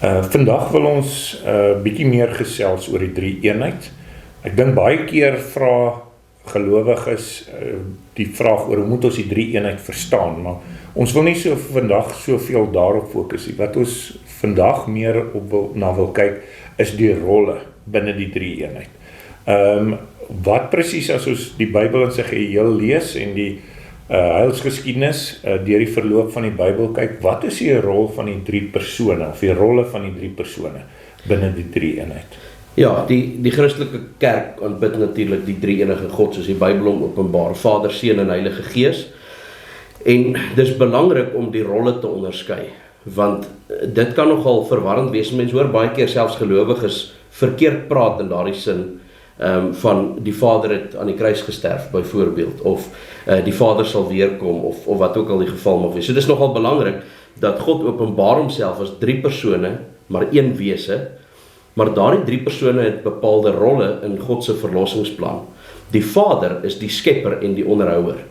Vandag wil ons bietjie meer gesels oor die drie eenheid. Ek dink baie keer vra gelowiges die vraag oor hoe moet ons die drie eenheid verstaan, maar ons wil nie vandag soveel daarop fokus nie. Wat ons vandag meer wil kyk is die rolle binne die drie eenheid. Wat presies as ons die Bybel in sy geheel lees en die heilsgeskiedenis deur die verloop van die Bybel kyk, wat is die rol van die drie persone, of die rolle van die drie persone binne die drie eenheid? Ja, die Christelike kerk aanbid natuurlik die drie enige God, soos die Bybel hom openbaar, Vader, Seun en Heilige Gees. En dis belangrik om die rolle te onderskei, want dit kan nogal verwarrend wees. Mense hoor baie keer selfs gelowiges verkeerd praat in daardie sin, van die Vader het aan die kruis gesterf byvoorbeeld, of die Vader sal weerkom, of wat ook al die geval mag wees. So dis nogal belangrik dat God openbaar homself as drie persone, maar een wese, maar daardie drie persone het bepaalde rolle in God se verlossingsplan. Die Vader is die skepper en die onderhouer.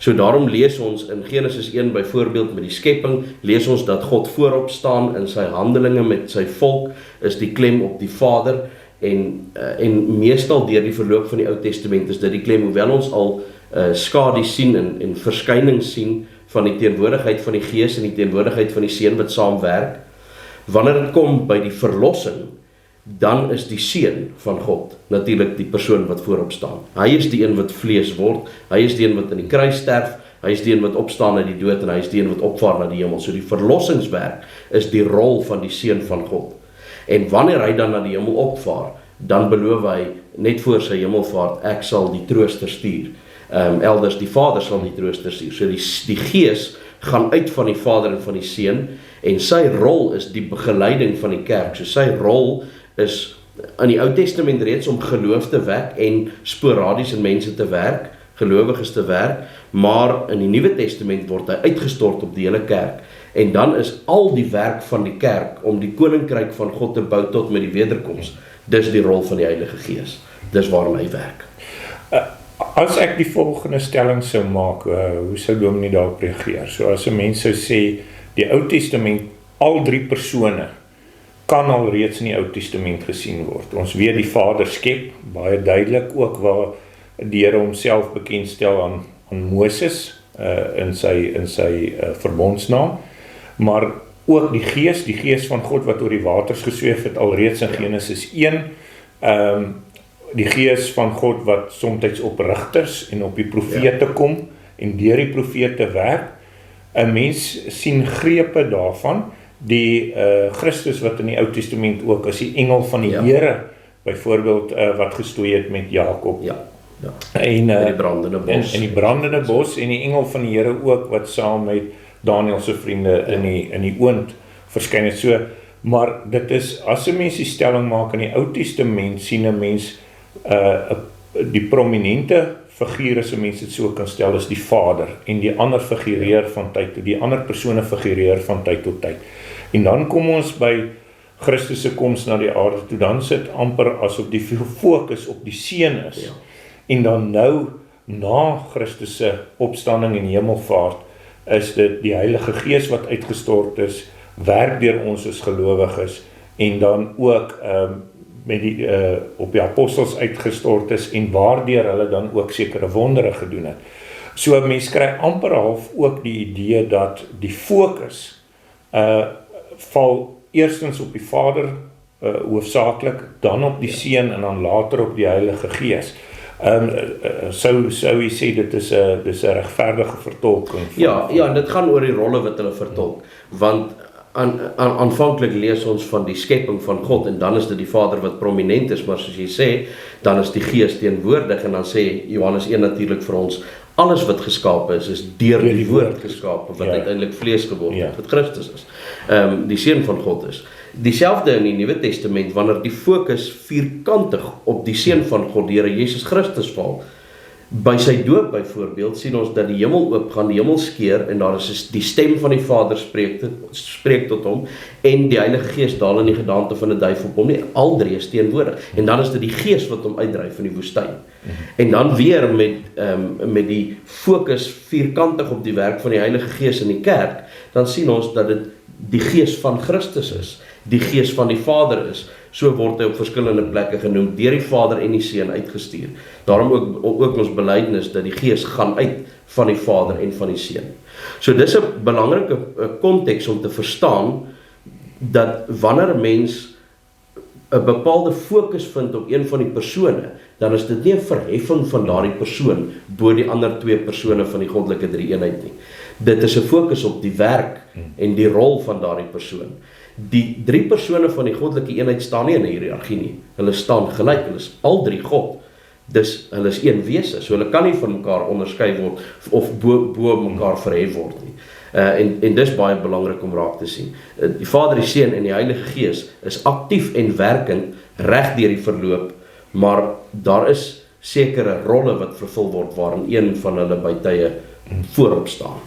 So daarom lees ons in Genesis 1 byvoorbeeld met die skepping, lees ons dat God voorop staan in sy handelinge met sy volk, is die klem op die Vader, en meestal deur die verloop van die Ou Testament is dit die klem, hoewel ons al skadu sien en verskynings sien van die teenwoordigheid van die Gees en die teenwoordigheid van die Seun wat saamwerk. Wanneer dit kom by die verlossing, dan is die Seun van God natuurlik die persoon wat voorop staan. Hy is die een wat vlees word, hy is die een wat in die kruis sterf, hy is die een wat opstaan uit die dood en hy is die een wat opvaar na die hemel. So die verlossingswerk is die rol van die Seun van God. En wanneer hy dan na die hemel opvaar, dan beloof hy net voor sy hemelvaart, ek sal die trooster stuur. Elders die Vader sal die trooster stuur. So die Gees gaan uit van die Vader en van die Seun, en sy rol is die begeleiding van die kerk. So sy rol is in die Ou Testament reeds om geloof te wek en sporadies in mense te werk, gelowiges te werk, maar in die Nuwe Testament word hy uitgestort op die hele kerk. En dan is al die werk van die kerk om die koninkryk van God te bou tot met die wederkoms. Dis die rol van die Heilige Gees. Dis waarom hy werk. As ek die volgende stelling sou maak, hoe sou Dominee daarop reageer? So as 'n mens sou sê, die Ou Testament, al drie persone kan al reeds in die Ou Testament gesien word. Ons weet die Vader skep, baie duidelik ook waar die Here homself bekendstel aan Moses in sy verbondsnaam, maar ook die Gees van God wat oor die waters gesweef het alreeds in Genesis 1, die Gees van God wat soms op rigters en op die profete kom en deur die profete werk. 'n Mens sien grepe daarvan, die Christus wat in die Ou Testament ook as die engel van die Here, byvoorbeeld wat gestoei het met Jakob. En die brandende bos. En die brandende bos en die engel van die Here ook wat saam met Daniel se vriende in die oond verskyn het. So, maar dit is, as 'n mens die stelling maak in die Ou Testament, sien 'n mens die prominente figuur, as 'n mens dit so kan stel, is die Vader, en die ander figureer van tyd tot, die ander persone figureer van tyd tot tyd. En dan kom ons by Christus se koms na die aarde toe, dan sit amper asof die fokus op die Seun is. En dan nou, na Christus se opstanding en hemelvaart, is dit die Heilige Gees wat uitgestort is, werk deur ons as gelowiges, en dan ook met op die apostels uitgestort is, en waardeur hulle dan ook sekere wondere gedoen het. So mens kry amper half ook die idee dat die fokus val eerstens op die Vader hoofsaaklik, dan op die Seun en dan later op die Heilige Gees. Sou jy sê dit is 'n regverdige vertolking? Ja, en dit gaan oor die rolle wat hulle vertolk, want aanvanklik lees ons van die skepping van God, en dan is dit die Vader wat prominent is, maar soos jy sê, dan is die Gees teenwoordig, en dan sê Johannes 1 natuurlik vir ons, alles wat geskape is deur die woord geskape, wat uiteindelik vlees geword het, wat Christus is, die Seun van God is. Dieselfde in die Nuwe Testament, wanneer die fokus vierkantig op die Seun van God, die Here Jesus Christus val. By sy doop byvoorbeeld sien ons dat die hemel oopgaan, die hemel skeur, en daar is die stem van die Vader spreek tot hom, en die Heilige Gees daal in die gedaante van 'n duif op hom. Nie, al drie is teenwoordig, en dan is dit die Gees wat hom uitdryf in die woestyn. En dan weer met die fokus vierkantig op die werk van die Heilige Gees in die kerk, dan sien ons dat dit die Gees van Christus is, die Gees van die Vader is, so word hy op verskillende plekke genoem, deur die Vader en die Seun uitgestuur. Daarom ook ons belydenis dat die Gees gaan uit van die Vader en van die Seun. So dis 'n belangrike konteks om te verstaan, dat wanneer 'n mens 'n bepaalde fokus vind op een van die persone, dan is dit nie 'n verheffing van daardie persoon bo die ander twee persone van die goddelike drie-eenheid nie. Dit is 'n fokus op die werk en die rol van daardie persoon. Die drie persone van die goddelike eenheid staan nie in 'n hiërargie nie. Hulle staan gelyk, hulle is al drie God. Dus hulle is een wese, so hulle kan nie van mekaar onderskei word of bo mekaar verhef word nie. En dis baie belangrik om raak te sien. Die Vader, die Seun en die Heilige Gees is aktief en werkend reg deur die verloop, maar daar is sekere rolle wat vervul word waarin een van hulle by tye voorop staan.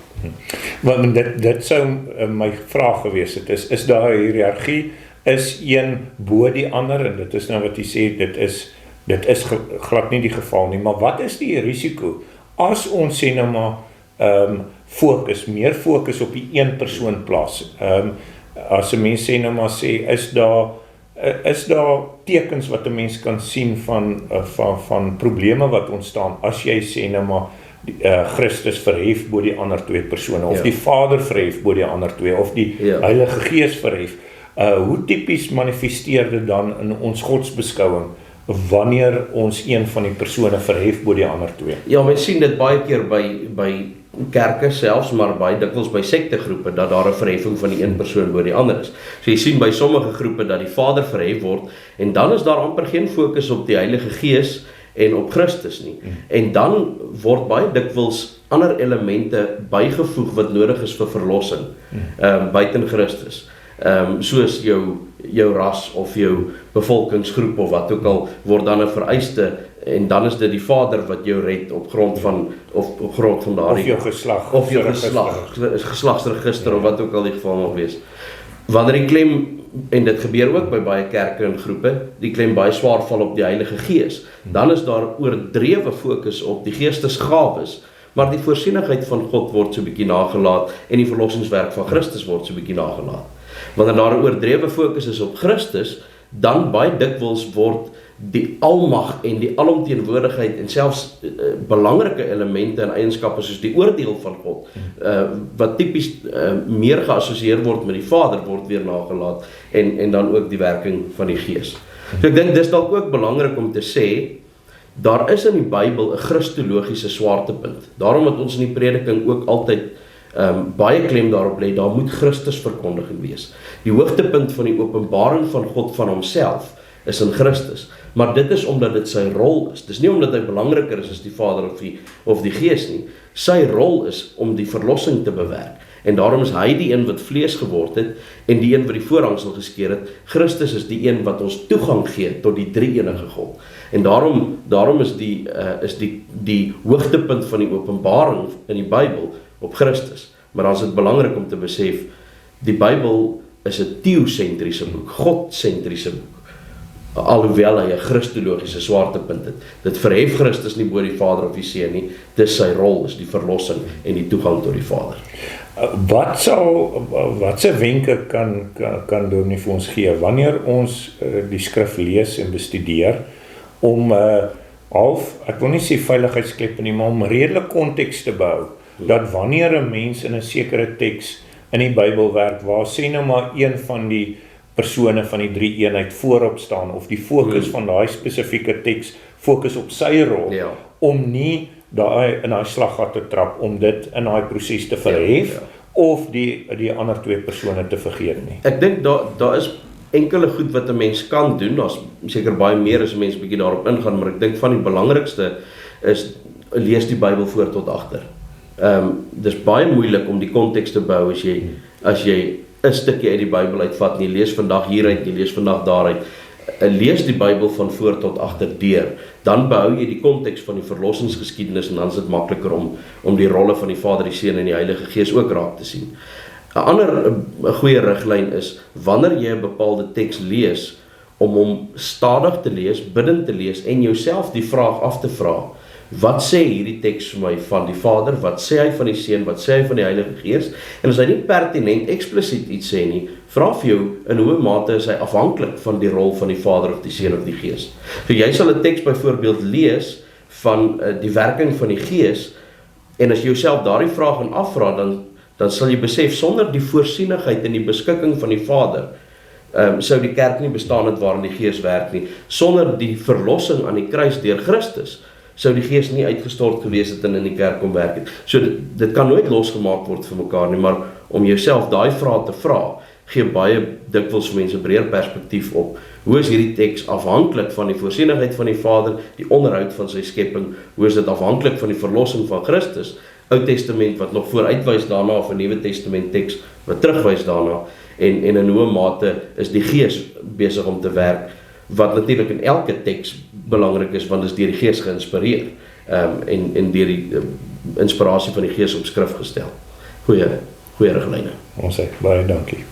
Want dit sou my vraag gewees het, is daar 'n hiërargie, is een bo die ander, en dit is nou wat jy sê, dit is glad nie die geval nie, maar wat is die risiko, as ons sê nou maar, meer fokus op die een persoon plaas, as 'n mens sê nou maar sê, is daar tekens wat 'n mens kan sien van probleme wat ontstaan, as jy sê nou maar, Christus verhef bo die ander twee persone, of die Vader verhef bo die ander twee, of die Heilige Gees verhef, hoe tipies manifesteer dit dan in ons godsbeskouing, wanneer ons een van die persone verhef bo die ander twee? Ja, mens sien dit baie keer by kerke selfs, maar baie dikwels by sektegroepe, dat daar 'n verheffing van die een persoon bo die ander is. So jy sien by sommige groepe dat die Vader verhef word, en dan is daar amper geen fokus op die Heilige Gees en op Christus nie. En dan word baie dikwels ander elemente bygevoeg wat nodig is vir verlossing, buiten Christus. Soos jou ras of jou bevolkingsgroep of wat ook al, word dan 'n vereiste, en dan is dit die Vader wat jou red op grond van daardie, of jou geslag, geslagsregister of wat ook al die geval mag wees. Wanneer die klem, en dit gebeur ook by baie kerke en groepe, die klem baie swaar val op die Heilige Gees, dan is daar oordrewe fokus op die geestesgawes, maar die voorsienigheid van God word so bietjie nagelaat, en die verlossingswerk van Christus word so bietjie nagelaat. Wanneer daar 'n oordrewe fokus is op Christus, dan baie dikwels word die almag en die alomteenwoordigheid en selfs belangrike elemente en eienskappe soos die oordeel van God, wat tipies meer geassosieer word met die Vader, word weer nagelaat, en dan ook die werking van die Gees. So ek dink dis dalk ook belangrik om te sê, daar is in die Bybel 'n Christologiese swaartepunt. Daarom het ons in die prediking ook altyd baie klem daarop lê, daar moet Christus verkondiging wees. Die hoogtepunt van die openbaring van God van homself is in Christus, maar dit is omdat dit sy rol is. Dis nie omdat hy belangriker is as die Vader of die Gees nie. Sy rol is om die verlossing te bewerk, en daarom is hy die een wat vlees geword het, en die een wat die voorhangsel geskeur het. Christus is die een wat ons toegang gee tot die drie-enige God. En daarom is die hoogtepunt van die openbaring in die Bybel op Christus. Maar dan is dit belangrik om te besef, die Bybel is 'n theosentriese boek, godsentriese boek, alhoewel hy 'n christologiese swaartepunt het. Dit verhef Christus nie bo die Vader of die Seun nie, dis sy rol, is die verlossing en die toegang tot die Vader. Wat se wenke kan Dominee vir ons gee, wanneer ons die skrif lees en bestudeer, om ek wil nie sê veiligheidskleppe nie, maar om redelik konteks te bou, dat wanneer 'n mens in 'n sekere teks in die Bybel werk, waar sê nou maar een van die persone van die drie-eenheid voorop staan, of die fokus van daai spesifieke teks fokus op sy rol, om nie in daai slaggat te trap, om dit in daai proses te verhef, of die ander twee persone te vergeet nie. Ek dink daar is enkele goed wat 'n mens kan doen, daar's seker baie meer as 'n mens bietjie daarop ingaan, maar ek dink van die belangrikste is, lees die Bybel voor tot agter. Dis baie moeilik om die konteks te bou as jy 'n stukkie uit die Bybel uitvat, en jy lees vandag hieruit, jy lees vandag daaruit. Lees die Bybel van voor tot agter deur, dan behou jy die konteks van die verlossingsgeskiedenis, en dan is dit makliker om die rolle van die Vader, die Seun en die Heilige Gees ook raak te sien. 'n ander goeie riglyn is, wanneer jy 'n bepaalde teks lees, om hom stadig te lees, bidtend te lees, en jouself die vraag af te vra, wat sê hierdie teks vir my van die Vader, wat sê hy van die Seun, wat sê hy van die Heilige Gees, en as hy nie pertinent, eksplisiet iets sê nie, vra vir jou, in hoe mate is hy afhanklik van die rol van die Vader of die Seun of die Gees. So jy sal 'n teks byvoorbeeld lees van die werking van die Gees, en as jy jouself daardie vraag gaan afvra, dan sal jy besef, sonder die voorsienigheid en die beskikking van die Vader, sou die kerk nie bestaan het waarin die Gees werk nie. Sonder die verlossing aan die kruis deur Christus, sou die Gees nie uitgestort gewees het en in die kerk kom werk het. So dit kan nooit losgemaak word vir mekaar nie, maar om jouself daai vraag te vra, gee baie dikwels vir mense 'n breër perspektief op. Hoe is hierdie teks afhanklik van die voorsienigheid van die Vader, die onderhoud van sy skepping? Hoe is dit afhanklik van die verlossing van Christus? Ou Testament wat nog vooruitwys daarna, of 'n Nuwe Testament teks wat terugwys daarna, en in hoe mate is die Gees besig om te werk, wat natuurlik in elke teks belangrik is, want dit is deur die Gees geïnspireer, en deur die inspirasie van die Gees op skrif gestel. Goeie riglyne. Ons sê baie dankie.